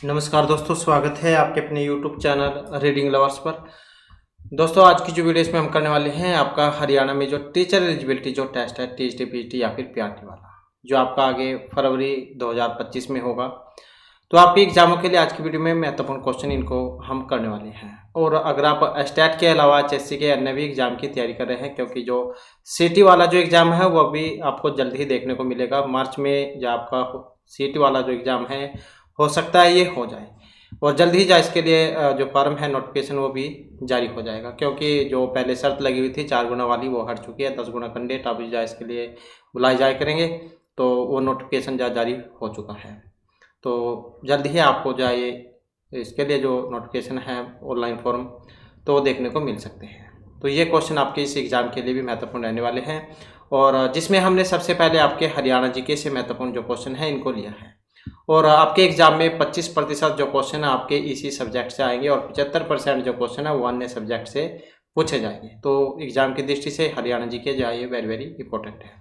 नमस्कार दोस्तों, स्वागत है आपके अपने YouTube चैनल रीडिंग लवर्स पर। दोस्तों, आज की जो वीडियो इसमें हम करने वाले हैं, आपका हरियाणा में जो टीचर एलिजिबिलिटी जो टेस्ट है, टीएचटी पीटी या फिर पीआरटी वाला, जो आपका आगे फरवरी 2025 में होगा। तो आपके एग्जामों के लिए आज की वीडियो में महत्वपूर्ण क्वेश्चन इनको हम करने वाले हैं। और अगर आप स्टैट के अलावा एचएससी के अन्य भी एग्जाम की तैयारी कर रहे हैं, क्योंकि जो सीटी वाला जो एग्जाम है वो अभी आपको जल्द ही देखने को मिलेगा। मार्च में जो आपका सीटी वाला जो एग्जाम है, हो सकता है ये हो जाए और जल्द ही जाए। इसके लिए जो फॉर्म है, नोटिफिकेशन वो भी जारी हो जाएगा, क्योंकि जो पहले शर्त लगी हुई थी 4 गुना वाली वो हट चुकी है। 10 गुना कैंडिडेट अभी जाए इसके लिए बुलाए जाए करेंगे, तो वो नोटिफिकेशन जारी हो चुका है। तो जल्द ही आपको जाए इसके लिए जो नोटिफिकेशन है ऑनलाइन फॉर्म, तो वो देखने को मिल सकते हैं। तो ये क्वेश्चन आपके इस एग्ज़ाम के लिए भी महत्वपूर्ण रहने वाले हैं, और जिसमें हमने सबसे पहले आपके हरियाणा जीके से महत्वपूर्ण जो क्वेश्चन है इनको लिया है। और आपके एग्जाम में 25% जो क्वेश्चन है आपके इसी सब्जेक्ट से आएंगे, और 75% जो क्वेश्चन है वो अन्य सब्जेक्ट से पूछे जाएंगे। तो एग्जाम की दृष्टि से हरियाणा जीके जो है ये वेरी वेरी इंपॉर्टेंट है।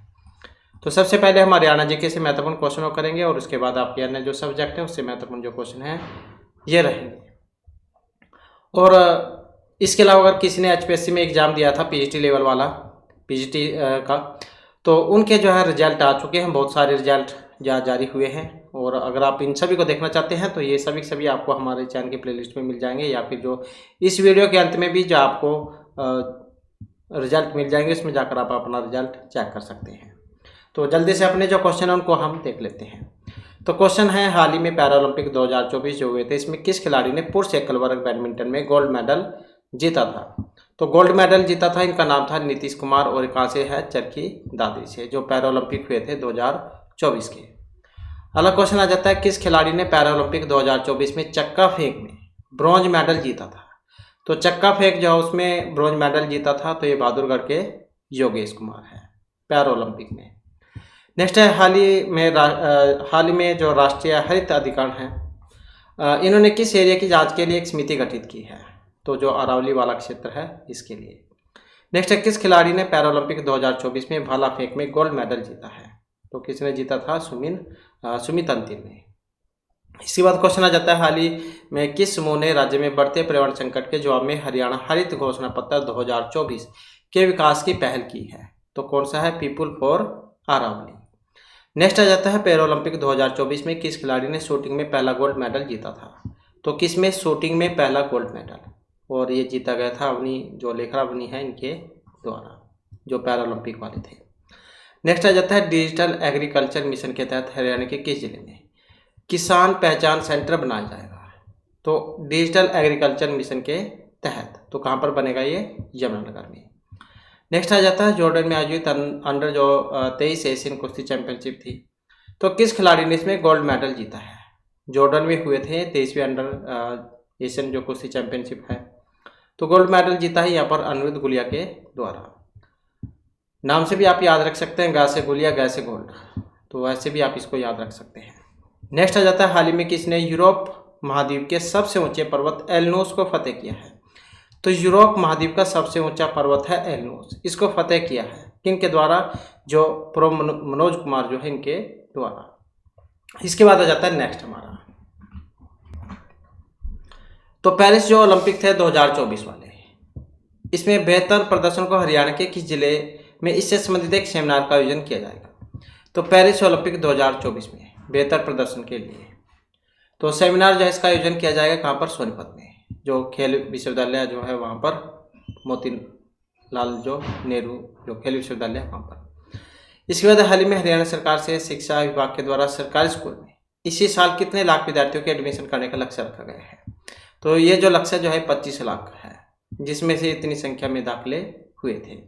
तो सबसे पहले हम हरियाणा जीके से महत्वपूर्ण क्वेश्चन करेंगे, और उसके बाद आपके अन्य जो सब्जेक्ट है उससे महत्वपूर्ण जो क्वेश्चन है ये रहेंगे। और इसके अलावा अगर किसी ने एचपीएससी में एग्जाम दिया था पीजीटी लेवल वाला, पीजीटी का, तो उनके जो है रिजल्ट आ चुके हैं। बहुत सारे रिजल्ट जारी हुए हैं, और अगर आप इन सभी को देखना चाहते हैं तो ये सभी सभी आपको हमारे चैनल के प्लेलिस्ट में मिल जाएंगे, या फिर जो इस वीडियो के अंत में भी जो आपको रिजल्ट मिल जाएंगे, इसमें जाकर आप अपना रिजल्ट चेक कर सकते हैं। तो जल्दी से अपने जो क्वेश्चन है उनको हम देख लेते हैं। तो क्वेश्चन है, हाल ही में पैरालंपिक 2024 जो हुए थे, इसमें किस खिलाड़ी ने पुरुष एकल वर्ग बैडमिंटन में गोल्ड मेडल जीता था? तो गोल्ड मेडल जीता था, इनका नाम था नीतीश कुमार, और कहाँ से है? चरखी दादरी से, जो पैरालंपिक हुए थे 2024 के। अगला क्वेश्चन आ जाता है, किस खिलाड़ी ने पैरालंपिक 2024 में चक्का फेंक में ब्रॉन्ज मेडल जीता था? तो चक्का फेंक जो है उसमें ब्रॉन्ज मेडल जीता था, तो ये बहादुरगढ़ के योगेश कुमार है पैरालंपिक में। नेक्स्ट है, हाल ही में जो राष्ट्रीय हरित अधिकरण है, इन्होंने किस एरिया की जांच के लिए एक समिति गठित की है? तो जो अरावली वाला क्षेत्र है इसके लिए। नेक्स्ट है, किस खिलाड़ी ने पैरालंपिक 2024 में भाला फेंक में गोल्ड मेडल जीता है? तो किसने जीता था? सुमित अंतिम ने। इसके बाद क्वेश्चन आ जाता है, हाल ही में किस समूह ने राज्य में बढ़ते पर्यावरण संकट के जवाब में हरियाणा हरित घोषणा पत्र 2024 के विकास की पहल की है? तो कौन सा है? People for Aravali. नेक्स्ट आ जाता है, पैरालंपिक 2024 में किस खिलाड़ी ने शूटिंग में पहला गोल्ड मेडल जीता था? तो किस में शूटिंग में पहला गोल्ड मेडल? और ये जीता गया था अवनी, जो लेखरा अवनी है इनके द्वारा, जो पैरालंपिक वाले थे। नेक्स्ट आ जाता है, डिजिटल एग्रीकल्चर मिशन के तहत हरियाणा के किस जिले में किसान पहचान सेंटर बनाया जाएगा? तो डिजिटल एग्रीकल्चर मिशन के तहत, तो कहाँ पर बनेगा? ये यमुनानगर में। नेक्स्ट आ जाता है, जॉर्डन में आयोजित अंडर जो 23 एशियन कुश्ती चैंपियनशिप थी, तो किस खिलाड़ी ने इसमें गोल्ड मेडल जीता है? जॉर्डन में हुए थे 23वीं अंडर एशियन जो कुश्ती चैंपियनशिप है, तो गोल्ड मेडल जीता है यहाँ पर अनिरुद्ध गुलिया के द्वारा। नाम से भी आप याद रख सकते हैं, गा से गुलिया गा से गोल्ड, तो ऐसे भी आप इसको याद रख सकते हैं। नेक्स्ट आ जाता है, हाल ही में किसने यूरोप महाद्वीप के सबसे ऊंचे पर्वत एलनोस को फतेह किया है? तो यूरोप महाद्वीप का सबसे ऊंचा पर्वत है एलनोस, इसको फतेह किया है किन के द्वारा? जो प्रो मनोज कुमार जो है इनके द्वारा। इसके बाद आ जाता है नेक्स्ट हमारा, तो पेरिस जो ओलंपिक थे 2024 वाले, इसमें बेहतर प्रदर्शन को हरियाणा के किस जिले में इससे संबंधित एक सेमिनार का आयोजन किया जाएगा? तो पेरिस ओलंपिक 2024 में बेहतर प्रदर्शन के लिए तो सेमिनार जो है इसका आयोजन किया जाएगा कहाँ पर? सोनीपत में, जो खेल विश्वविद्यालय जो है वहाँ पर, मोतीलाल जो नेहरू जो खेल विश्वविद्यालय है वहाँ पर। इसके बाद हाल ही में हरियाणा सरकार से शिक्षा विभाग के द्वारा सरकारी स्कूल में इसी साल कितने लाख विद्यार्थियों के एडमिशन करने का लक्ष्य रखा गया है? तो ये जो लक्ष्य जो है 25 लाख है, जिसमें से इतनी संख्या में दाखिले हुए थे।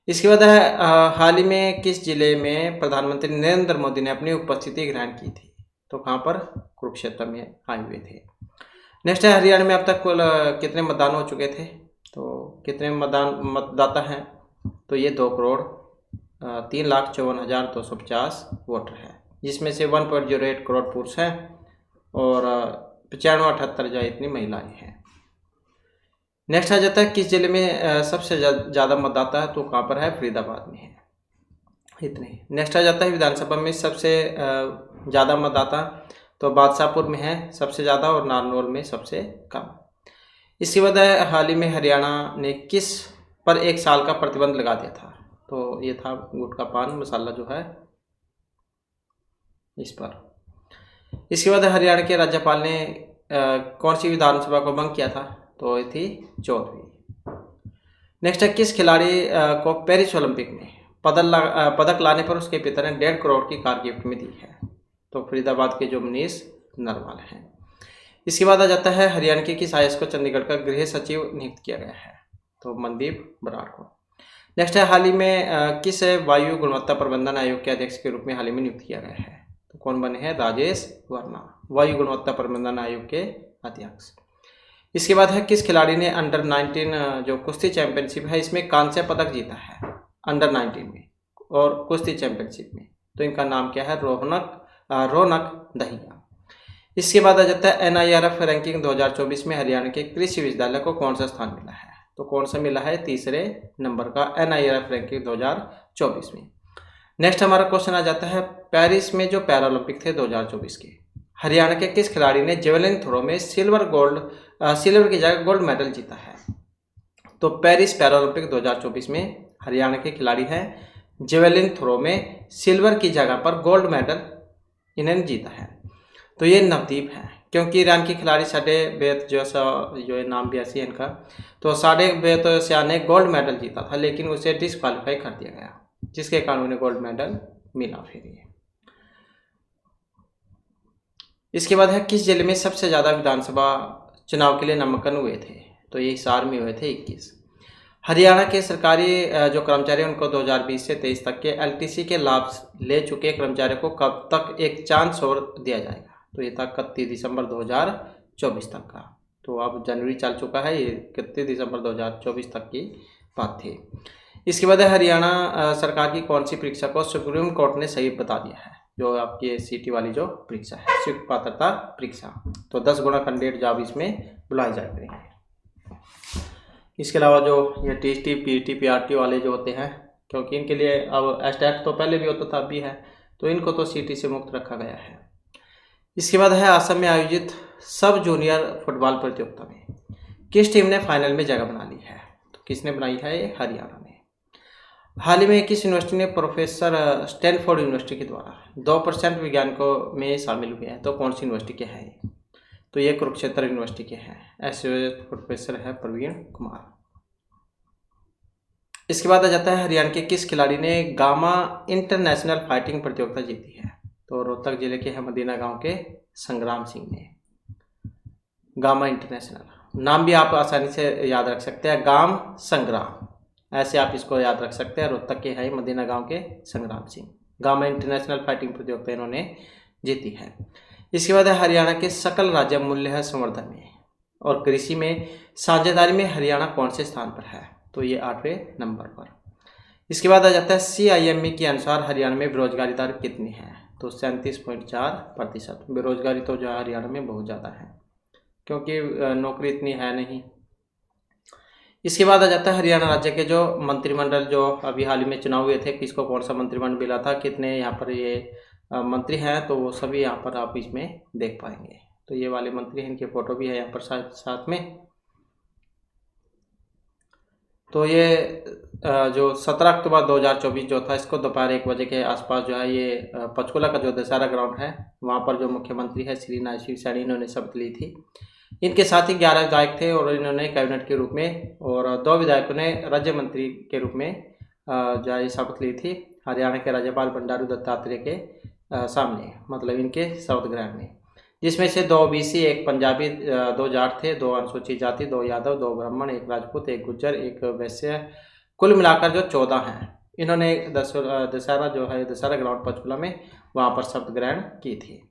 इसके बाद है, हाल ही में किस जिले में प्रधानमंत्री नरेंद्र मोदी ने अपनी उपस्थिति ग्रहण की थी? तो कहाँ पर? कुरुक्षेत्र में आए हुए थे। नेक्स्ट है, हरियाणा में अब तक कुल कितने मतदान हो चुके थे? तो कितने मतदाता हैं? तो ये 2,03,54,250 वोटर है, जिसमें से 1.08 करोड़ पुरुष हैं और 95-78 जो इतनी महिलाएं हैं। नेक्स्ट आ जाता है, किस जिले में सबसे ज़्यादा मतदाता है? तो कहाँ पर है? फरीदाबाद में है, इतने। नेक्स्ट आ जाता है, विधानसभा में सबसे ज़्यादा मतदाता तो बादशाहपुर में है सबसे ज़्यादा और नारनौल में सबसे कम। इसके बाद हाल ही में हरियाणा ने किस पर 1 साल का प्रतिबंध लगा दिया था? तो ये था गुटखा पान मसाला जो है इस पर। इसके बाद हरियाणा के राज्यपाल ने कौन सी विधानसभा को भंग किया था? तो ये थी 14वीं। नेक्स्ट है, किस खिलाड़ी को पेरिस ओलंपिक में पदक लाने पर उसके पिता ने 1.5 करोड़ की कार गिफ्ट में दी है? तो फरीदाबाद के जो मनीष नरवाल हैं। इसके बाद आ जाता है, हरियाणा के किस आईएएस को चंडीगढ़ का गृह सचिव नियुक्त किया गया है? तो मनदीप बराड़ को। नेक्स्ट है, हाल ही में किस वायु गुणवत्ता प्रबंधन आयोग के अध्यक्ष के रूप में हाल ही में नियुक्त किया गया है? तो कौन बने हैं? राजेश वर्मा, वायु गुणवत्ता प्रबंधन आयोग के अध्यक्ष। इसके बाद है, किस खिलाड़ी ने अंडर 19 जो कुश्ती चैंपियनशिप है इसमें कांस्य पदक जीता है? अंडर 19 में और कुश्ती चैंपियनशिप में। तो इनका नाम क्या है? रौनक दहिया। इसके बाद आ जाता है, NIRF रैंकिंग 2024 में हरियाणा के कृषि विश्वविद्यालय को कौन सा स्थान मिला है? तो कौन सा मिला है? 3रे नंबर का NIRF रैंकिंग 2024 में। नेक्स्ट हमारा क्वेश्चन आ जाता है, पेरिस में जो पैरालंपिक थे 2024 के, हरियाणा के किस खिलाड़ी ने जेवलिन थ्रो में सिल्वर की जगह गोल्ड मेडल जीता है? तो पेरिस पैरालंपिक 2024 में हरियाणा के खिलाड़ी हैं जेवलिन थ्रो में सिल्वर की जगह पर गोल्ड मेडल इन्होंने जीता है। तो ये नवदीप है, क्योंकि ईरान के खिलाड़ी साडे बेत जो नाम भी ऐसी है इनका, तो साडे बेत शाह ने गोल्ड मेडल जीता था लेकिन उसे डिस्क्वालीफाई कर दिया गया, जिसके कारण उन्हें गोल्ड मेडल मिला फिर ये। इसके बाद है, किस जिले में सबसे ज़्यादा विधानसभा चुनाव के लिए नामांकन हुए थे? तो ये हिसार में हुए थे 21। हरियाणा के सरकारी जो कर्मचारी हैं उनको 2020 से 23 तक के LTC के लाभ ले चुके कर्मचारियों को कब तक एक चांस और दिया जाएगा? तो ये था 31 दिसंबर 2024 तक का। तो अब जनवरी चल चुका है, ये 31 दिसंबर 2024 तक की बात थी। इसके बाद हरियाणा सरकार की कौन सी परीक्षा को सुप्रीम कोर्ट ने सही बता दिया है? जो आपकी CT वाली जो परीक्षा है, स्वीकृत पात्रता परीक्षा, तो 10 गुना कैंडिडेट जॉब इसमें बुलाए जा करेंगे। इसके अलावा जो ये TST PET PRT वाले जो होते हैं, क्योंकि इनके लिए अब STAT तो पहले भी होता था, अब भी है, तो इनको तो CT से मुक्त रखा गया है। इसके बाद है, असम में आयोजित सब जूनियर फुटबॉल प्रतियोगिता में किस टीम ने फाइनल में जगह बना ली है? तो किसने बनाई है? ये हरियाणा ने। हाल ही में किस यूनिवर्सिटी ने प्रोफेसर स्टैनफोर्ड यूनिवर्सिटी के द्वारा 2% वैज्ञानिकों में शामिल हुए हैं? तो कौन सी यूनिवर्सिटी के हैं ये? तो ये कुरुक्षेत्र यूनिवर्सिटी के हैं। एसोसिएट प्रोफेसर है प्रवीण कुमार। इसके बाद आ जाता है, हरियाणा के किस खिलाड़ी ने गामा इंटरनेशनल फाइटिंग प्रतियोगिता जीती है? तो रोहतक जिले के है मदीना गांव के संग्राम सिंह ने। गामा इंटरनेशनल नाम भी आप आसानी से याद रख सकते हैं, गाम संग्राम, ऐसे आप इसको याद रख सकते हैं। रोहतक के है मदीना गांव के संग्राम सिंह। गामा इंटरनेशनल फाइटिंग प्रतियोगिता इन्होंने जीती है। इसके बाद है, हरियाणा के सकल राज्य मूल्य संवर्धन में और कृषि में साझेदारी में हरियाणा कौन से स्थान पर है? तो ये 8वें नंबर पर। इसके बाद आ जाता है, CIME के अनुसार हरियाणा में बेरोजगारी दर कितनी है? तो 37.4%। बेरोजगारी तो जो है हरियाणा में बहुत ज़्यादा है, क्योंकि नौकरी इतनी है नहीं। इसके बाद आ जाता है, हरियाणा राज्य के जो मंत्रिमंडल जो अभी हाल ही में चुनाव हुए थे, किसको कौन सा मंत्रिमंडल मिला था, कितने यहाँ पर ये मंत्री हैं, तो वो सभी यहाँ पर आप इसमें देख पाएंगे। तो ये वाले मंत्री हैं, इनके फोटो भी है यहाँ पर साथ में। तो ये जो 17 अक्टूबर 2024 जो था, इसको दोपहर 1 बजे के आसपास जो है ये पंचकुला का जो दशहरा ग्राउंड है वहाँ पर जो मुख्यमंत्री है श्री नायब सैनी, इन्होंने शपथ ली थी। इनके साथ ही 11 विधायक थे और इन्होंने कैबिनेट के रूप में, और 2 विधायकों ने राज्य मंत्री के रूप में जो है शपथ ली थी हरियाणा के राज्यपाल बंडारू दत्तात्रेय के सामने, मतलब इनके शपथ ग्रहण में, जिसमें से 2 OBC, 1 पंजाबी, 2 जाट थे, 2 अनुसूचित जाति, 2 यादव, 2 ब्राह्मण, 1 राजपूत, 1 गुज्जर, 1 वैश्य, कुल मिलाकर जो 14 हैं। इन्होंने दशहरा जो है दशहरा ग्राउंड पंचकुला में वहाँ पर शपथ ग्रहण की थी।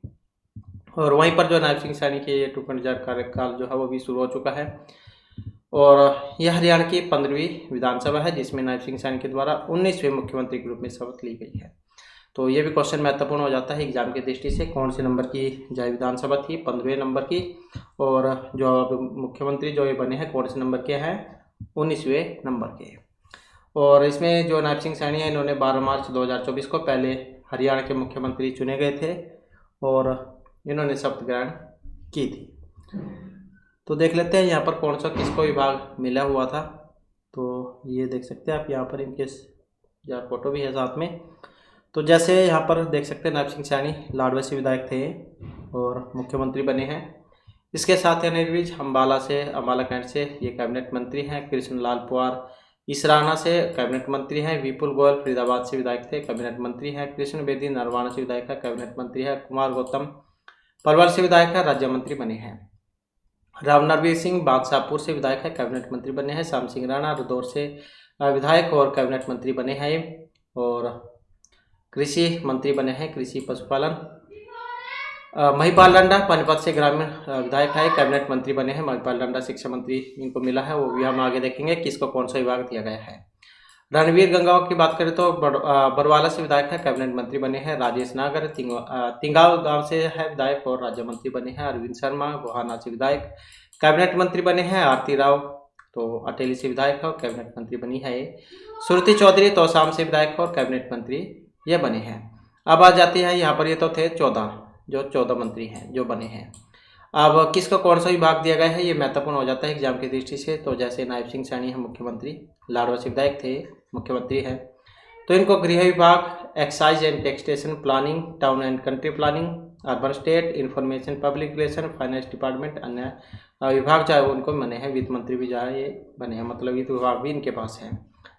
और वहीं पर जो नायब सिंह सैनी के 2.0 कार्यकाल जो है वो भी शुरू हो चुका है। और यह हरियाणा की 15वीं विधानसभा है, जिसमें नायब सिंह सैनी के द्वारा 19वें मुख्यमंत्री के रूप में शपथ ली गई है। तो ये भी क्वेश्चन महत्वपूर्ण हो जाता है एग्जाम की दृष्टि से, कौन से नंबर की जो विधानसभा थी, 15वें नंबर की, और जो अब मुख्यमंत्री जो ये बने हैं कौन से नंबर के हैं, 19वें नंबर के। और इसमें जो नायब सिंह सैनी है, इन्होंने 12 मार्च 2024 को पहले हरियाणा के मुख्यमंत्री चुने गए थे, और इन्होंने शपथ ग्रहण की थी। तो देख लेते हैं यहाँ पर कौन सा किसको विभाग मिला हुआ था। तो ये देख सकते हैं आप यहाँ पर इनके यहाँ फोटो भी है साथ में। तो जैसे यहाँ पर देख सकते हैं नैब सिंह सैनी लाडवा विधायक थे और मुख्यमंत्री बने हैं। इसके साथ ही निर्विज अम्बाला कैंट से ये कैबिनेट मंत्री हैं। कृष्ण लाल पुआर इसराना से कैबिनेट मंत्री हैं। विपुल गोयल फरीदाबाद से विधायक थे, कैबिनेट मंत्री हैं। कृष्ण बेदी नरवाना से विधायक है, कैबिनेट मंत्री है। कुमार गौतम पलवल से विधायक है, राज्य मंत्री बने हैं। राम नरवीर सिंह बादशाहपुर से विधायक है, कैबिनेट मंत्री बने हैं। श्याम सिंह राणा रदौर से विधायक और कैबिनेट मंत्री बने हैं और कृषि मंत्री बने हैं, कृषि पशुपालन। महिपाल डंडा पानीपत से ग्रामीण विधायक है, कैबिनेट मंत्री बने हैं। महिपाल डंडा शिक्षा मंत्री इनको मिला है, वो भी हम आगे देखेंगे किसको कौन सा विभाग दिया गया है। रणवीर गंगावा की बात करें तो बरवाला से विधायक है, कैबिनेट मंत्री बने हैं। राजेश नागर तिंगाव गांव से है विधायक और राज्य मंत्री बने हैं। अरविंद शर्मा गोहाना से विधायक, कैबिनेट मंत्री बने हैं। आरती राव तो अटेली से विधायक है और कैबिनेट मंत्री बनी है। सुरती चौधरी तोसाम से विधायक और कैबिनेट मंत्री ये बने हैं। अब आ जाती है यहाँ पर, ये तो थे 14 मंत्री हैं जो बने हैं। अब किसको कौन सा विभाग दिया गया है ये महत्वपूर्ण हो जाता है एग्जाम की दृष्टि से। तो जैसे नायब सिंह सैनी है मुख्यमंत्री, लाडवा से विधायक थे, मुख्यमंत्री हैं, तो इनको गृह विभाग, excise and taxation, planning, town and country planning, urban state, information public relation, finance department, अन्य विभाग चाहे उनको बने हैं। वित्त मंत्री भी चाहे ये बने हैं, मतलब वित्त विभाग भी इनके पास है।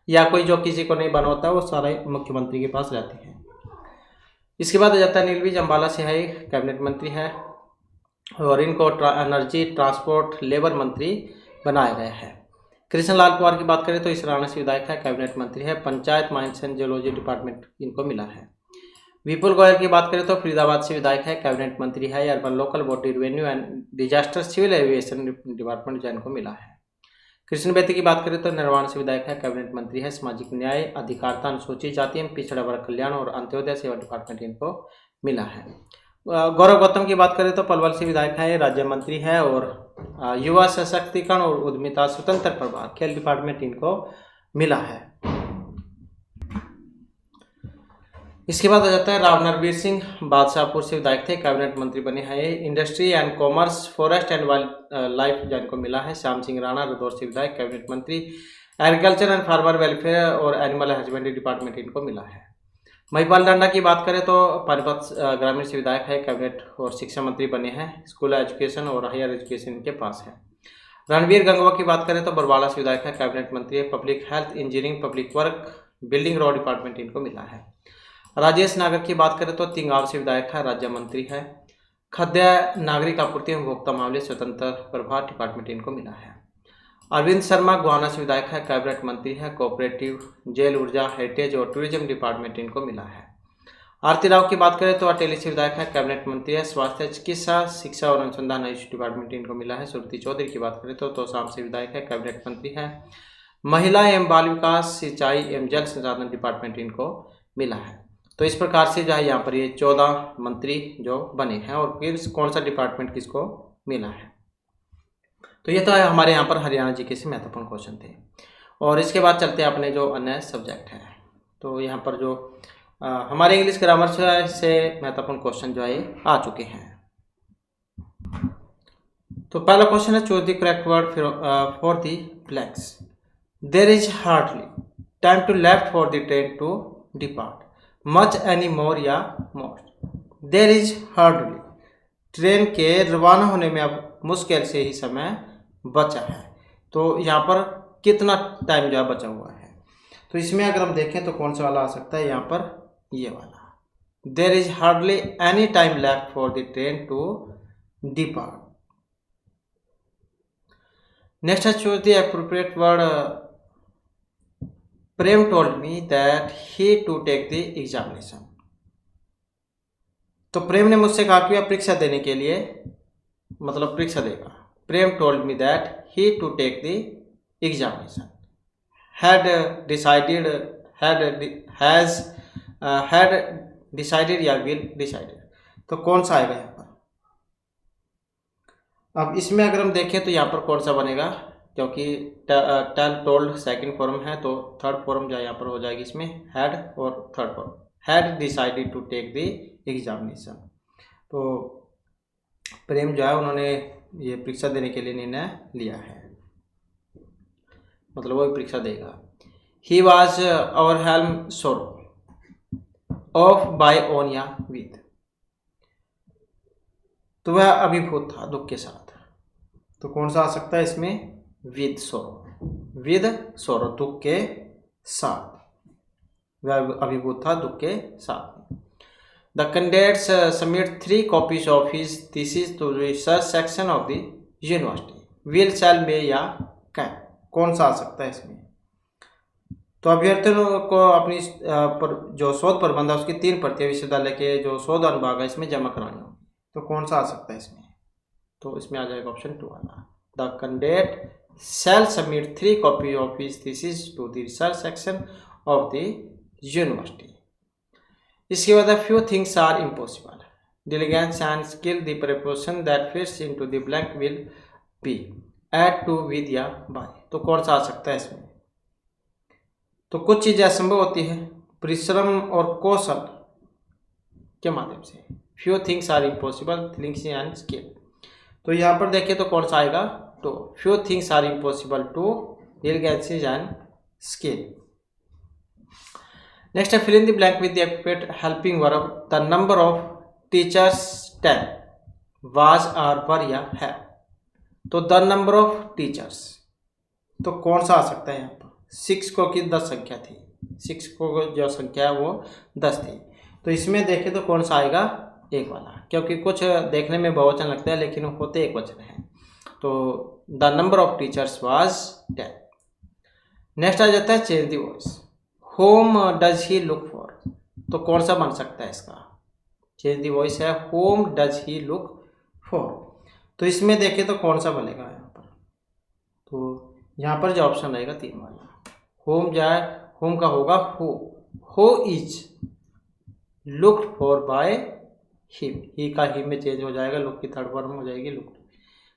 या कोई जो किसी को नहीं बना होता वो सारे मुख्यमंत्री के पास रहते हैं। इसके बाद आ जाता है नीलविज अम्बाला से है, कैबिनेट मंत्री है और इनको एनर्जी ट्रांसपोर्ट लेबर मंत्री बनाया गया है। कृष्णलाल पवार की बात करें तो इसराना से विधायक है, कैबिनेट मंत्री है। Panchayat mines and geology department इनको मिला है। विपुल गोयल की बात करें तो फरीदाबाद से विधायक है, कैबिनेट मंत्री है। Urban local body revenue and disaster civil aviation department जो इनको मिला है। कृष्ण बेदी की बात करें तो निर्वाण से विधायक है, कैबिनेट मंत्री है। सामाजिक न्याय, अधिकारिता, अनुसूचित जाति एवं पिछड़ा वर्ग कल्याण और अंत्योदय सेवा डिपार्टमेंट इनको मिला है। गौरव गौतम की बात करें तो पलवल से विधायक है, राज्य मंत्री है और युवा सशक्तिकरण और उद्यमिता स्वतंत्र प्रभार खेल डिपार्टमेंट इनको मिला है। इसके बाद आ जाता है राव नरवीर सिंह बादशाहपुर से विधायक थे, कैबिनेट मंत्री बने हैं। Industry and commerce, forest and wild life जिनको मिला है। श्याम सिंह राणा रदौर से विधायक, कैबिनेट मंत्री। एग्रीकल्चर एंड फार्मर वेलफेयर और एनिमल हस्बेंड्री डिपार्टमेंट इनको मिला है। महिपाल डंडा की बात करें तो पानीपत ग्रामीण से विधायक है, कैबिनेट और शिक्षा मंत्री बने हैं। स्कूल एजुकेशन और हायर एजुकेशन इनके पास है। रणवीर गंगवा की बात करें तो बरवाला से विधायक है, कैबिनेट मंत्री है। Public health, engineering, public work, building road department इनको मिला है। राजेश नागर की बात करें तो तिंगाव से विधायक है, राज्य मंत्री है। खाद्य नागरिक आपूर्ति एवं उपभोक्ता मामले स्वतंत्र प्रभार डिपार्टमेंट इनको मिला है। अरविंद शर्मा गोहाना से विधायक है, कैबिनेट मंत्री है। कोऑपरेटिव, जेल, ऊर्जा, हेरिटेज और टूरिज्म डिपार्टमेंट इनको मिला है। आरती राव की बात करें तो अटेली से विधायक है, कैबिनेट मंत्री है। स्वास्थ्य, चिकित्सा, शिक्षा और अनुसंधान आयुष डिपार्टमेंट इनको मिला है। सुरती चौधरी की बात करें तो तोसाम से विधायक है, कैबिनेट मंत्री है। महिला एवं बाल विकास, सिंचाई एवं जल संसाधन डिपार्टमेंट इनको मिला है। तो इस प्रकार से जो है यहाँ पर ये 14 मंत्री जो बने हैं और फिर कौन सा डिपार्टमेंट किसको मिला है। तो ये तो है हमारे यहाँ पर हरियाणा जीके से महत्वपूर्ण क्वेश्चन थे। और इसके बाद चलते हैं अपने जो अन्य सब्जेक्ट है। तो यहाँ पर जो हमारे इंग्लिश ग्रामर से महत्वपूर्ण क्वेश्चन जो है आ चुके हैं। तो पहला क्वेश्चन है, choose the correct word for the blanks. There is hardly time to left for the train to depart. Much, any, more या most. There is hardly, train के रवाना होने में अब मुश्किल से ही समय बचा है। तो यहाँ पर कितना टाइम जो है बचा हुआ है। तो इसमें अगर हम देखें तो कौन सा वाला आ सकता है यहाँ पर, ये वाला। There is hardly any time left for the train to depart. Next है, choose the appropriate word. Prem told me that he to take the examination. तो प्रेम ने मुझसे कहा कि वह परीक्षा देने के लिए, मतलब परीक्षा देगा। Prem told me that he to take the examination. Had decided, had decided या विल डिसाइडेड। तो कौन सा आएगा यहाँ पर। अब इसमें अगर हम देखें तो यहाँ पर कौन सा बनेगा, क्योंकि टेल टोल्ड सेकंड फॉर्म है तो थर्ड फॉर्म जो यहाँ पर हो जाएगी इसमें हैड और third form had decided to take the examination. तो प्रेम जो है उन्होंने ये परीक्षा देने के लिए निर्णय लिया है, मतलब वो परीक्षा देगा। He was overwhelmed sorrow of by on या विद, तो वह अभिभूत था दुख के साथ। तो कौन सा आ सकता है इसमें? विद सोरो, विद सोरो दुख के साथ, वह अभिभूत था दुख के साथ। The candidates submit 3 copies of his thesis to research section of the university, will shall may या कैन, कौन सा आ सकता है इसमें? तो अभ्यर्थियों को अपनी जो शोध प्रबंध है उसकी 3 प्रतियां विश्वविद्यालय के जो शोध अनुभाग है इसमें जमा करानी होगी। तो कौन सा आ सकता है इसमें? तो इसमें आ जाएगा ऑप्शन 2 वाला। The candidate shall submit 3 copy of his thesis to the research section of the university. इसके बाद few things are impossible, diligence and skill, the preposition that fits into the blank will be add to with या by, तो कौन सा आ सकता है इसमें? तो कुछ चीजें असंभव होती है परिश्रम और कौशल के माध्यम से। Few things are impossible, things and skill, तो यहाँ पर देखिए तो कौन सा आएगा? तो few things are impossible to diligence and skill. Next है fill in the blank with the appropriate helping verb. The number of teachers 10 was are were या है, तो द नंबर ऑफ टीचर्स, तो कौन सा आ सकता है यहाँ पर? 6 को की 10 संख्या थी, 6 को जो संख्या है वो 10 थी, तो इसमें देखें तो कौन सा आएगा? एक वाला, क्योंकि कुछ देखने में बहुवचन लगता है लेकिन होते एक वचन है। तो the number of teachers was 10। Next आ जाता है change the voice. Whom does he look for, तो कौन सा बन सकता है इसका? चेंज द वॉइस है whom does he look for, तो इसमें देखें तो कौन सा बनेगा यहाँ पर? तो यहाँ पर जो ऑप्शन रहेगा 3 वाला, होम जाए, होम का होगा who is looked for by him, he का ही में चेंज हो जाएगा, लुक की थर्ड फॉर्म हो जाएगी लुक,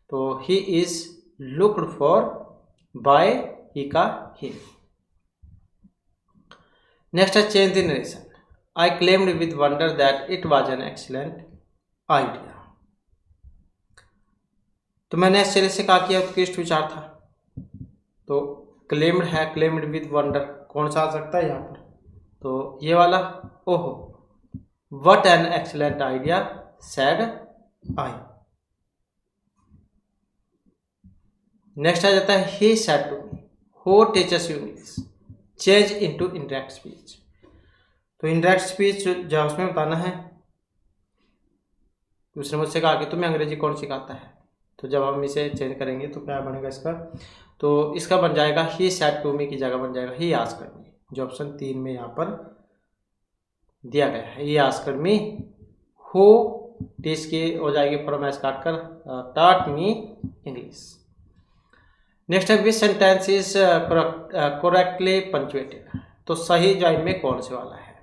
तो he is looked for by he का हिम। नेक्स्ट है change the narration. I claimed with wonder that it was an excellent idea, तो मैंने आश्चर्य से कहा कि उत्कृष्ट विचार था। तो क्लेम्ड है, क्लेम्ड विद वंडर, कौन सा आ सकता है यहाँ पर? तो ये वाला, ओहो what an excellent idea said I. Next आ जाता है he said to me who teaches you English, change into indirect speech, तो इंडायरेक्ट स्पीच जो उसमें बताना है। उसने मुझसे कहा कि तुम्हें अंग्रेजी कौन सिखाता है, तो जब हम इसे चेंज करेंगे तो क्या बनेगा इसका? तो इसका बन जाएगा ही सैड टू मी की जगह बन जाएगा ही आस्क्ड मी, जो ऑप्शन 3 में यहाँ पर दिया गया है। He asked me who teach की हो जाएगी फॉर्म एस काट कर टॉट मी इंग्लिश। नेक्स्ट है which sentence is correctly punctuated, तो सही ज्वाइन में कौन से वाला है?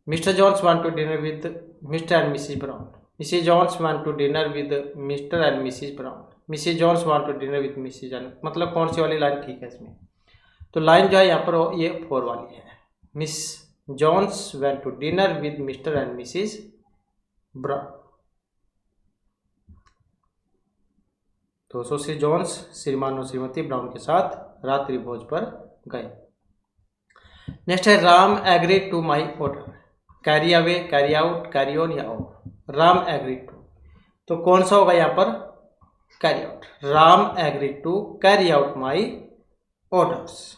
Mr Jones want to dinner with Mr and Mrs Brown, Mrs Jones want to dinner with Mr and Mrs Brown, Mrs Jones want to dinner with Mrs and, मतलब कौन सी वाली लाइन ठीक है इसमें? तो लाइन जो है यहाँ पर ये 4 वाली है, Miss Jones went to dinner with Mr and Mrs Brown, तो सुश्री जॉन्स श्रीमान और श्रीमती ब्राउन के साथ रात्रि भोज पर गए। नेक्स्ट है Ram agree to my order, carry away, carry out, carry on या ऑफ। राम एग्री टू, तो कौन सा होगा यहाँ पर? Carry out. Ram agree to carry out my orders.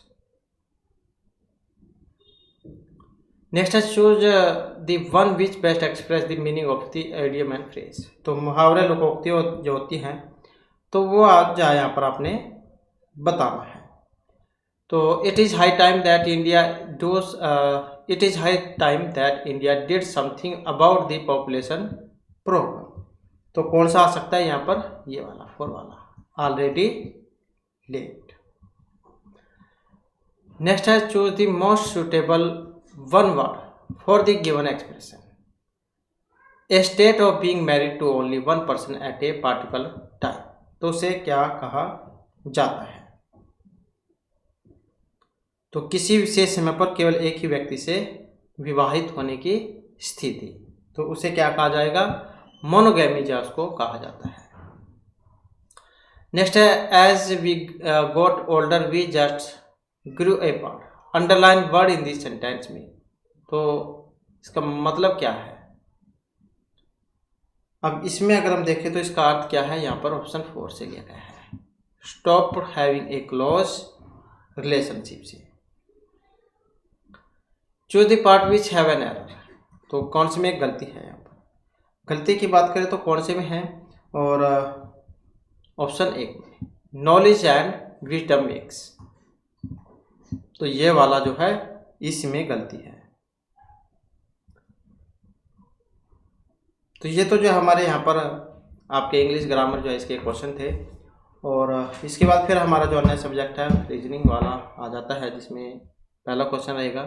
Next है choose the one which best express the meaning of the idiom and phrase, तो मुहावरे लोकोक्ति जो होती हैं तो वो आज यहाँ पर आपने बताना है। तो it is high time that India does it is high time that India did something about the population problem, तो कौन सा आ सकता है यहाँ पर? ये वाला 4 वाला, ऑलरेडी लेट। नेक्स्ट है choose the most suitable one word for the given expression, a state of being married to only one person at a particular time, तो उसे क्या कहा जाता है? तो किसी विशेष समय पर केवल एक ही व्यक्ति से विवाहित होने की स्थिति, तो उसे क्या कहा जाएगा? मोनोगैमीजा उसको कहा जाता है। नेक्स्ट है as we got older we just grew apart. Underline word in this sentence में, तो इसका मतलब क्या है? अब इसमें अगर हम देखें तो इसका अर्थ क्या है, यहाँ पर ऑप्शन 4 से लिया गया है, stop having a close relationship से। Choose the part which have an error, तो कौन से में एक गलती है? यहाँ पर गलती की बात करें तो कौन से में है? और ऑप्शन 1 में नॉलेज एंड विजडम मेक्स, तो ये वाला जो है इसमें गलती है। तो ये तो जो हमारे यहाँ पर आपके इंग्लिश ग्रामर जो है इसके क्वेश्चन थे। और इसके बाद फिर हमारा जो अन्य सब्जेक्ट है रीजनिंग वाला आ जाता है, जिसमें पहला क्वेश्चन रहेगा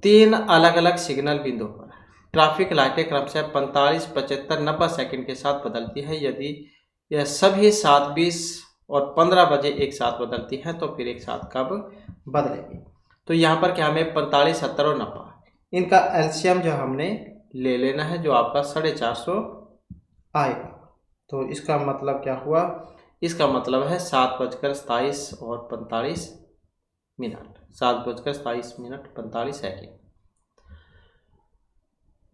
3 अलग अलग सिग्नल बिंदुओं पर ट्रैफिक लाइटें क्रमशः 45, 75, 90 सेकंड के साथ बदलती है। यदि यह सभी 7, 20 और 15 बजे एक साथ बदलती हैं तो फिर एक साथ कब बदलेगी? तो यहाँ पर क्या हमें 45, 70 और 90 इनका एलसीएम जो हमने ले लेना है, जो आपका 450 आएगा। तो इसका मतलब क्या हुआ? इसका मतलब है 7:27 और 45 मिनट, 7:27 मिनट 45 सेकेंड।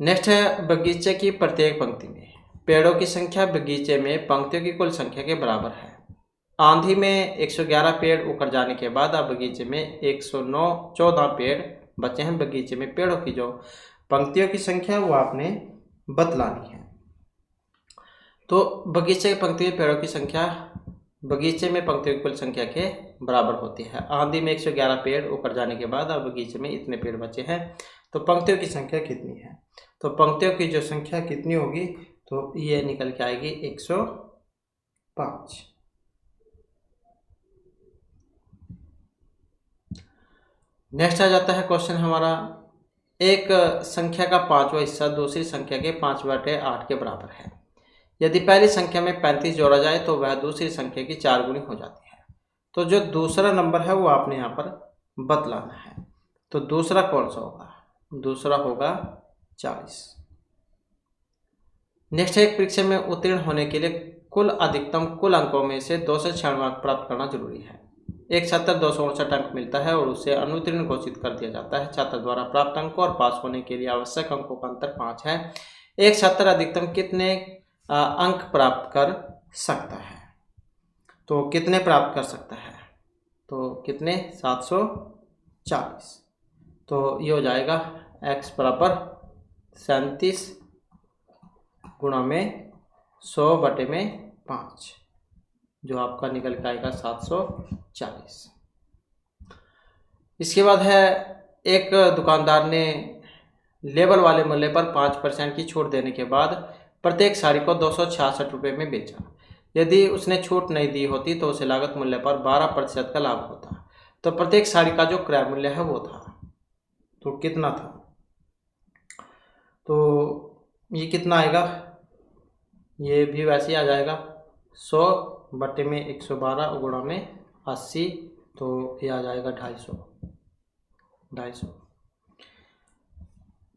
नेक्स्ट है बगीचे की प्रत्येक पंक्ति में पेड़ों की संख्या बगीचे में पंक्तियों की कुल संख्या के बराबर है। आंधी में 111 पेड़ उखड़ जाने के बाद अब बगीचे में 114 पेड़ बचे हैं। बगीचे में पेड़ों की जो पंक्तियों की संख्या वो आपने बतलानी है। तो बगीचे की पंक्ति में पेड़ों की संख्या बगीचे में पंक्तियों की कुल संख्या के बराबर होती है। आंधी में 111 पेड़ उखड़ जाने के बाद अब बगीचे में इतने पेड़ बचे हैं, तो पंक्तियों की संख्या कितनी है? तो पंक्तियों की जो संख्या कितनी होगी, तो ये निकल के आएगी 105। नेक्स्ट आ जाता है क्वेश्चन हमारा, एक संख्या का 5वां हिस्सा दूसरी संख्या के 5/8 के बराबर है। यदि पहली संख्या में 35 जोड़ा जाए तो वह दूसरी संख्या की 4 गुनी हो जाती है। तो जो दूसरा नंबर है वो आपने यहाँ पर बतलाना है। तो दूसरा कौन सा होगा? दूसरा होगा 40। नेक्स्ट है एक परीक्षा में उत्तीर्ण होने के लिए कुल अधिकतम कुल अंकों में से 296 अंक प्राप्त करना जरूरी है। एक छात्र 259 अंक मिलता है और उसे अनुत्तीर्ण घोषित कर दिया जाता है। छात्र द्वारा प्राप्त अंकों और पास होने के लिए आवश्यक अंकों का अंतर 5 है। एक छात्र अधिकतम कितने अंक प्राप्त कर सकता है? तो कितने प्राप्त कर सकता है? तो कितने? 740। तो ये हो जाएगा x बराबर 37 गुणा में 100/5, जो आपका निकल के आएगा 740। इसके बाद है एक दुकानदार ने लेबल वाले मूल्य पर 5% की छूट देने के बाद प्रत्येक साड़ी को 266 रुपये में बेचा। यदि उसने छूट नहीं दी होती तो उसे लागत मूल्य पर 12% का लाभ होता। तो प्रत्येक साड़ी का जो क्रय मूल्य है वो था, तो कितना था? तो ये कितना आएगा? ये भी वैसे ही आ जाएगा 100/112 गुणा में 80, तो ये आ जाएगा 250।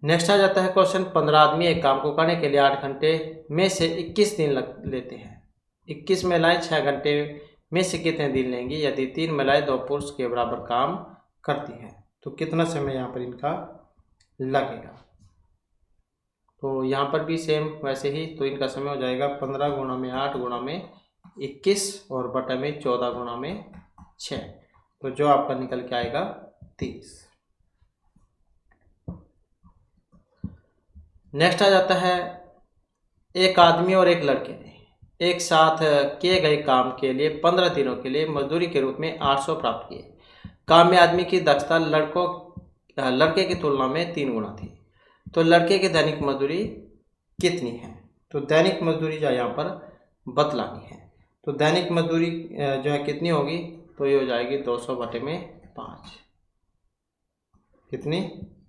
नेक्स्ट आ जाता है क्वेश्चन 15 आदमी एक काम को करने के लिए 8 घंटे में से 21 दिन लेते हैं। 21 महिलाएं 6 घंटे में से कितने दिन लेंगी? यदि 3 महिलाएं 2 पुरुष के बराबर काम करती हैं तो कितना समय यहाँ पर इनका लगेगा? तो यहाँ पर भी सेम वैसे ही, तो इनका समय हो जाएगा 15 गुणा में 8 गुणा में 21 और बटा में 14 गुणा में 6, तो जो आपका निकल के आएगा 30। नेक्स्ट आ जाता है एक आदमी और एक लड़के ने एक साथ किए गए काम के लिए 15 दिनों के लिए मजदूरी के रूप में 800 प्राप्त किए। काम में आदमी की दक्षता लड़के की तुलना में 3 गुना थी। तो लड़के की दैनिक मजदूरी कितनी है? तो दैनिक मजदूरी जो यहाँ पर बतलानी है। तो दैनिक मजदूरी जो है कितनी होगी? तो ये हो जाएगी 200/5, कितनी?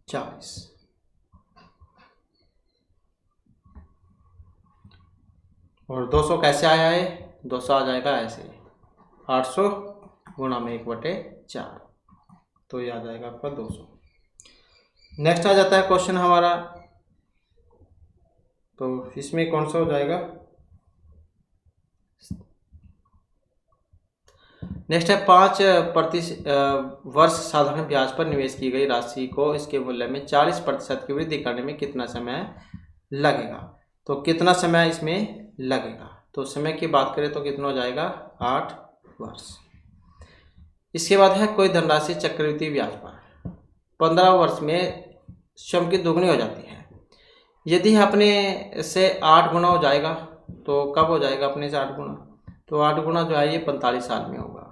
40। और 200 कैसे आया है? 200 आ जाएगा ऐसे 800 गुणा में 1/4, तो ये आ जाएगा आपका 200। नेक्स्ट आ जाता है क्वेश्चन हमारा तो इसमें कौन सा हो जाएगा? नेक्स्ट है 5% वर्ष साधारण ब्याज पर निवेश की गई राशि को इसके मूल्य में 40% की वृद्धि करने में कितना समय लगेगा? तो कितना समय इसमें लगेगा? तो समय की बात करें तो कितना हो जाएगा? 8 वर्ष। इसके बाद है कोई धनराशि चक्रवृद्धि ब्याज पर 15 वर्ष में स्वयं की दोगुनी हो जाती है। यदि अपने से 8 गुना हो जाएगा तो कब हो जाएगा अपने से 8 गुना? तो 8 गुना जो है ये 45 साल में होगा।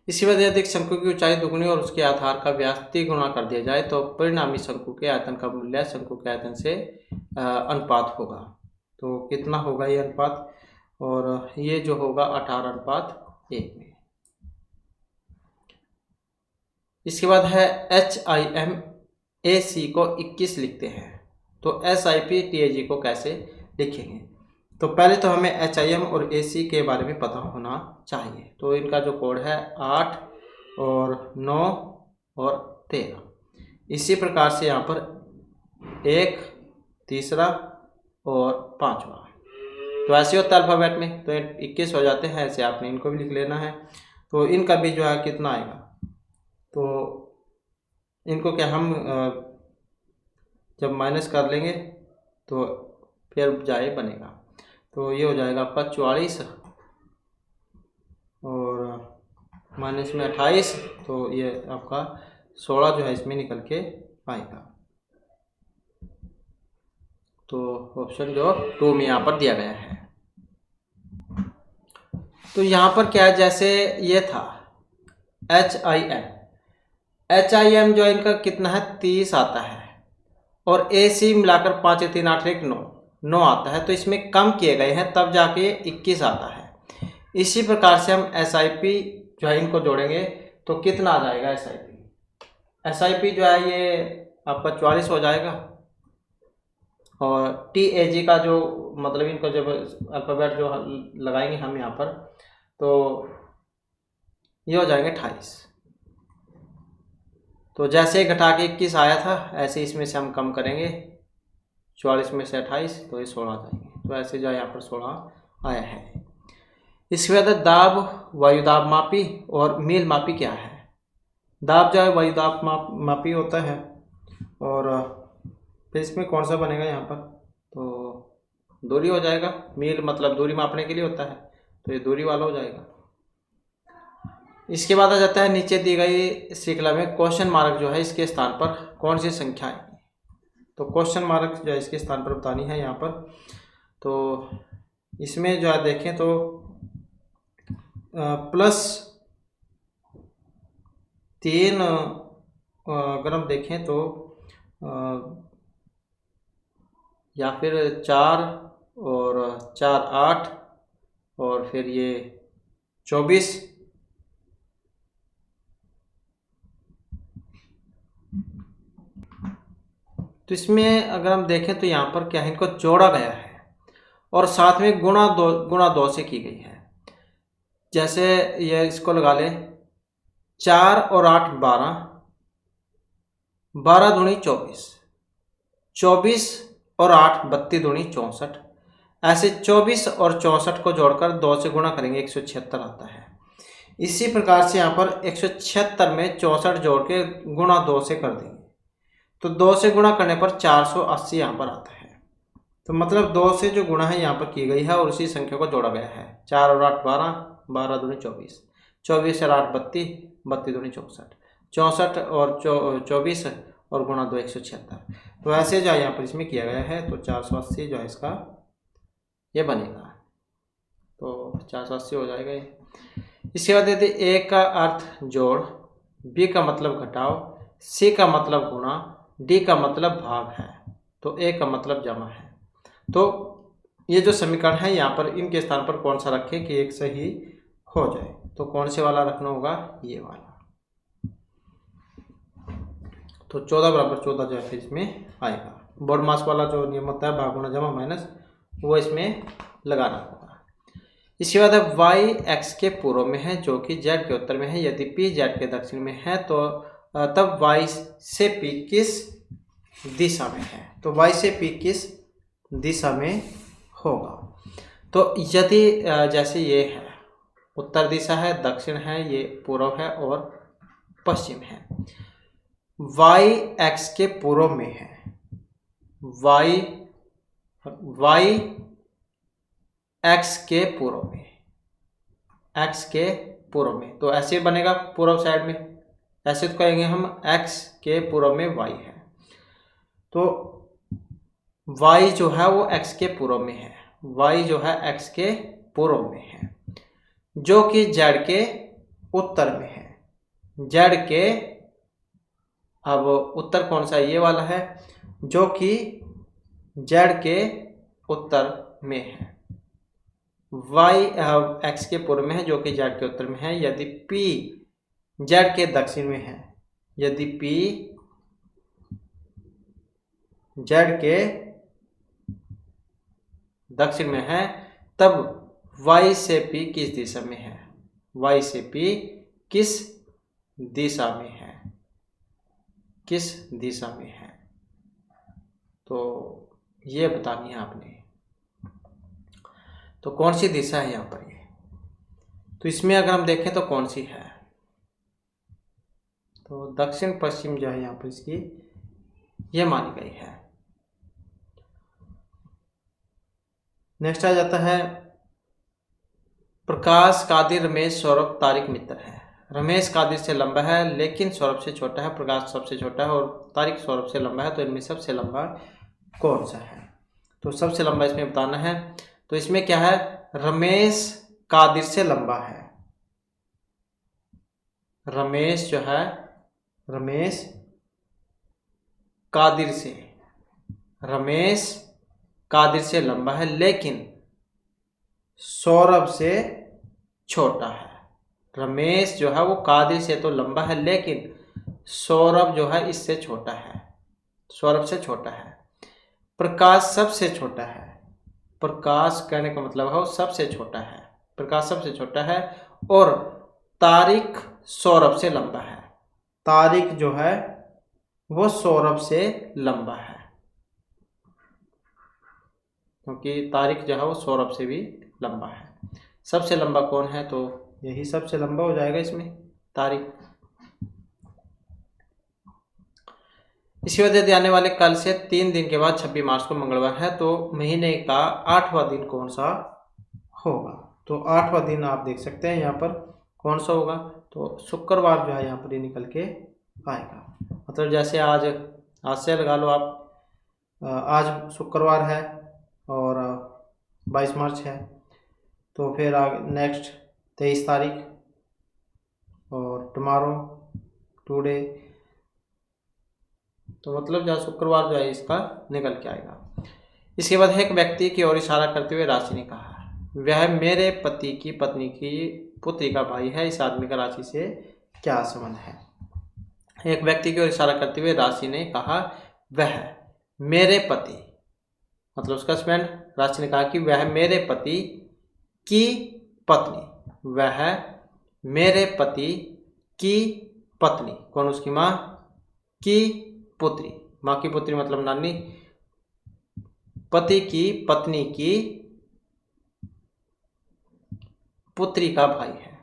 इसी वजह यदि शंकु की ऊंचाई दुगुनी और उसके आधार का व्यास 3 गुना कर दिया जाए तो परिणामी शंकु के आयतन का मूल्य शंकु के आयतन से अनुपात होगा। तो कितना होगा ये अनुपात? और ये जो होगा 18:1 में। इसके बाद है HIMAC को 21 लिखते हैं, तो SIPTAG को कैसे लिखेंगे? तो पहले तो हमें HIM और AC के बारे में पता होना चाहिए। तो इनका जो कोड है 8 और 9 और 13। इसी प्रकार से यहाँ पर 1, तीसरा और 5वां, तो ऐसे होता है अल्फ़ाबेट में, तो 21 हो जाते हैं। ऐसे आपने इनको भी लिख लेना है। तो इनका भी जो है कितना आएगा? तो इनको क्या हम जब माइनस कर लेंगे तो फिर जाए बनेगा। तो ये हो जाएगा आपका 44 और माइनस में 28, तो ये आपका 16 जो है इसमें निकल के आएगा। तो ऑप्शन जो 2 में यहाँ पर दिया गया है। तो यहाँ पर क्या है, जैसे ये था HIM जो इनका कितना है 30 आता है और AC मिलाकर 5 3 8 1 9 आता है। तो इसमें कम किए गए हैं तब जाके 21 आता है। इसी प्रकार से हम SIP जो है इनको जोड़ेंगे तो कितना आ जाएगा? SIP जो है ये आपका 44 हो जाएगा और TAG का जो मतलब इनको जब अल्फ़ाबेट जो लगाएंगे हम यहाँ पर तो ये हो जाएंगे 28। तो जैसे घटा के 21 आया था ऐसे इसमें से हम कम करेंगे 44 में से 28, तो ये 16 आ जाएंगे। तो ऐसे जो यहाँ पर 16 आया है। इसके बाद दाब, वायुदाब मापी और मील मापी क्या है? दाब जो है वायुदाब मापी होता है और फिर इसमें कौन सा बनेगा यहाँ पर? तो दूरी हो जाएगा। मील मतलब दूरी मापने के लिए होता है, तो ये दूरी वाला हो जाएगा। इसके बाद आ जाता है नीचे दी गई श्रृंखला में क्वेश्चन मार्क जो है इसके स्थान पर कौन सी संख्या आएगी? तो क्वेश्चन मार्क जो है इसके स्थान पर बतानी है यहाँ पर। तो इसमें जो है देखें तो +3 अगर हम देखें तो या फिर 4 और 4 8 और फिर ये 24 तो इसमें अगर हम देखें तो यहाँ पर क्या है, इनको जोड़ा गया है और साथ में गुणा 2 से की गई है। जैसे ये इसको लगा लें 4 और 8 12, 12 दूनी 24, 24 और 8 32 दूनी 64। ऐसे 24 और 64 को जोड़कर 2 से गुणा करेंगे 176 आता है। इसी प्रकार से यहाँ पर 176 में 64 जोड़ के गुणा 2 से कर देंगे तो 2 से गुणा करने पर 480 यहाँ पर आता है। तो मतलब 2 से जो गुणा है यहाँ पर की गई है और उसी संख्या को जोड़ा गया है। 4 और 8 12, 12 दूनी 24, 24 और 8 32, 32 दूनी 64, 64 और 24 और गुणा 2 176। तो ऐसे जो यहाँ पर इसमें किया गया है तो 480 जो है इसका ये बनेगा। तो 480 हो जाएगा ये। इसके बाद यदि A का अर्थ जोड़, B का मतलब घटाव, C का मतलब गुणा, D का मतलब भाग है तो A का मतलब जमा है। तो ये जो समीकरण है यहाँ पर इनके स्थान पर कौन सा रखें कि एक सही हो जाए? तो कौन से वाला रखना होगा? ये वाला। तो 14 बराबर 14 जो है इसमें आएगा। बोर्ड मास वाला जो नियम होता है भाग गुणा जमा माइनस, वो इसमें लगाना होगा। इसके बाद अब y x के पूर्व में है जो कि z के उत्तर में है। यदि p z के दक्षिण में है तो तब y से p किस दिशा में है। तो y से p किस दिशा में होगा? तो यदि जैसे ये है, उत्तर दिशा है, दक्षिण है, ये पूर्व है और पश्चिम है। y x के पूर्व में है, y x के पूर्व में, x के पूर्व में, तो ऐसे बनेगा पूर्व साइड में, ऐसे तो कहेंगे हम x के पूर्व में y है। तो y जो है वो x के पूर्व में है, y जो है x के पूर्व में है, जो कि z के उत्तर में है। z के, अब उत्तर कौन सा है? ये वाला है, जो कि z के उत्तर में है। y x के पूर्व में है, जो कि z के उत्तर में है। यदि p z के दक्षिण में है, यदि p z के दक्षिण में है, तब y से p किस दिशा में है? y से p किस दिशा में है? किस दिशा में है? तो ये बतानी है आपने। तो कौन सी दिशा है यहाँ पर? ये तो इसमें अगर हम देखें तो कौन सी है? तो दक्षिण पश्चिम जो है यहाँ पर इसकी ये मानी गई है। नेक्स्ट आ जाता है, प्रकाश कादिर रमेश सौरभ तारिक मित्र है। रमेश कादिर से लंबा है लेकिन सौरभ से छोटा है, प्रकाश सबसे छोटा है और तारिक सौरभ से लंबा है। तो इनमें सबसे लंबा कौन सा है? तो सबसे लंबा इसमें बताना है। तो इसमें क्या है? रमेश कादिर से लंबा है। रमेश जो है, रमेश कादिर से, रमेश कादिर से लंबा है लेकिन सौरभ से छोटा है। रमेश जो है वो कादिर से तो लंबा है लेकिन सौरभ जो है इससे छोटा है, सौरभ से छोटा है। प्रकाश सबसे छोटा है। प्रकाश कहने का मतलब है वो सबसे छोटा है, प्रकाश सबसे छोटा है और तारिक सौरभ से लंबा है। तारिक जो है वो सौरभ से लंबा है, क्योंकि तारिक जो है वो सौरभ से भी लंबा है। सबसे लंबा कौन है? तो यही सबसे लंबा हो जाएगा इसमें, तारिक। इसी वजह से आने वाले कल से 3 दिन के बाद 26 मार्च को मंगलवार है, तो महीने का 8वां दिन कौन सा होगा? तो 8वां दिन आप देख सकते हैं यहाँ पर कौन सा होगा। तो शुक्रवार जो है यहाँ पर ये निकल के आएगा। मतलब जैसे आज से लगा लो आप, आज शुक्रवार है और 22 मार्च है, तो फिर नेक्स्ट 23 तारीख और टुमारो, टुडे, तो मतलब जहाँ शुक्रवार जो है इसका निकल के आएगा। इसके बाद एक व्यक्ति की ओर इशारा करते हुए राशि ने कहा, वह मेरे पति की पत्नी की पुत्री का भाई है। इस आदमी का राशि से क्या संबंध है? एक व्यक्ति की ओर इशारा करते हुए राशि ने कहा, वह मेरे पति, मतलब उसका हस्बैंड। राशि ने कहा कि वह मेरे पति की पत्नी, वह मेरे पति की पत्नी, कौन? उसकी माँ की पुत्री, माँ की पुत्री मतलब नानी, पति की पत्नी की पुत्री का भाई है।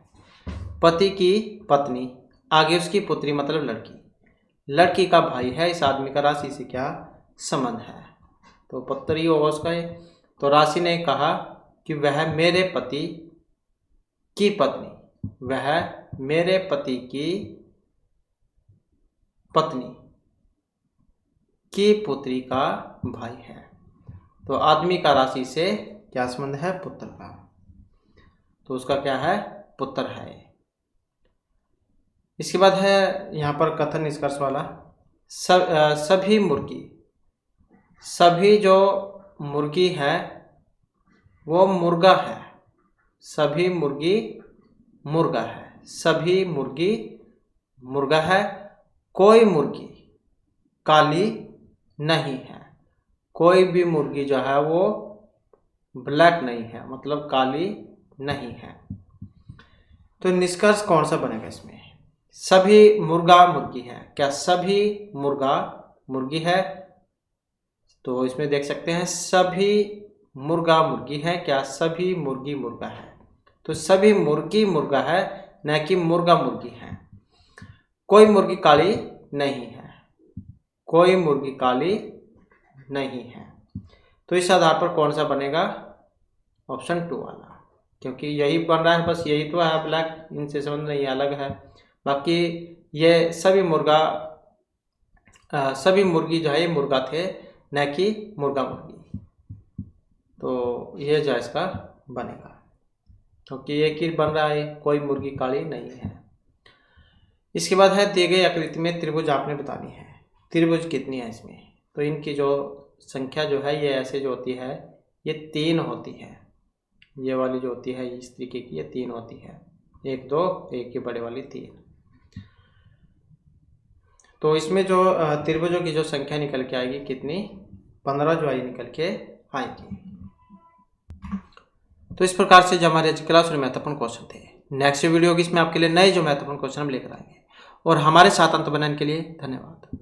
पति की पत्नी, आगे उसकी पुत्री मतलब लड़की, लड़की का भाई है। इस आदमी का राशि से क्या संबंध है? तो पुत्री होगा उसका ये। तो राशि ने कहा कि वह मेरे पति की पत्नी, वह मेरे पति की पत्नी की पुत्री का भाई है। तो आदमी का राशि से क्या संबंध है? पुत्र का। तो उसका क्या है? पुत्र है। इसके बाद है यहाँ पर कथन निष्कर्ष वाला, सभी मुर्गी, सभी जो मुर्गी है वो मुर्गा है। सभी मुर्गी मुर्गा है, सभी मुर्गी मुर्गा है। कोई मुर्गी काली नहीं है, कोई भी मुर्गी जो है वो ब्लैक नहीं है, मतलब काली नहीं है। तो निष्कर्ष कौन सा बनेगा इसमें? सभी मुर्गा मुर्गी है। क्या सभी मुर्गा मुर्गी है? तो इसमें देख सकते हैं सभी मुर्गा मुर्गी है, क्या सभी मुर्गी मुर्गा है। तो सभी मुर्गी मुर्गा है, न कि मुर्गा मुर्गी है। कोई मुर्गी काली नहीं है, कोई मुर्गी काली नहीं है। तो इस आधार पर कौन सा बनेगा? ऑप्शन 2 वाला, क्योंकि यही बन रहा है, बस यही तो है ब्लैक, इनसे संबंध नहीं अलग है। बाकी ये सभी मुर्गी जो है ये मुर्गा थे, न कि मुर्गा मुर्गी। तो ये जो इसका बनेगा, क्योंकि एक ही बन रहा है, कोई मुर्गी काली नहीं है। इसके बाद है दिए गए आकृति में त्रिभुज आपने बतानी है। त्रिभुज कितनी है इसमें? तो इनकी जो संख्या जो है ये ऐसे जो होती है ये 3 होती है। ये वाली जो होती है इस तरीके की ये 3 होती है, 1 2, एक ही बड़े वाली 3। तो इसमें जो त्रिभुजों की जो संख्या निकल के आएगी कितनी? 15 जो आई निकल के आएगी। तो इस प्रकार से जो हमारे क्लास में महत्वपूर्ण क्वेश्चन थे। नेक्स्ट वीडियो की इसमें आपके लिए नए जो महत्वपूर्ण क्वेश्चन हम लेकर आएंगे। और हमारे साथ अंत बनाने के लिए धन्यवाद।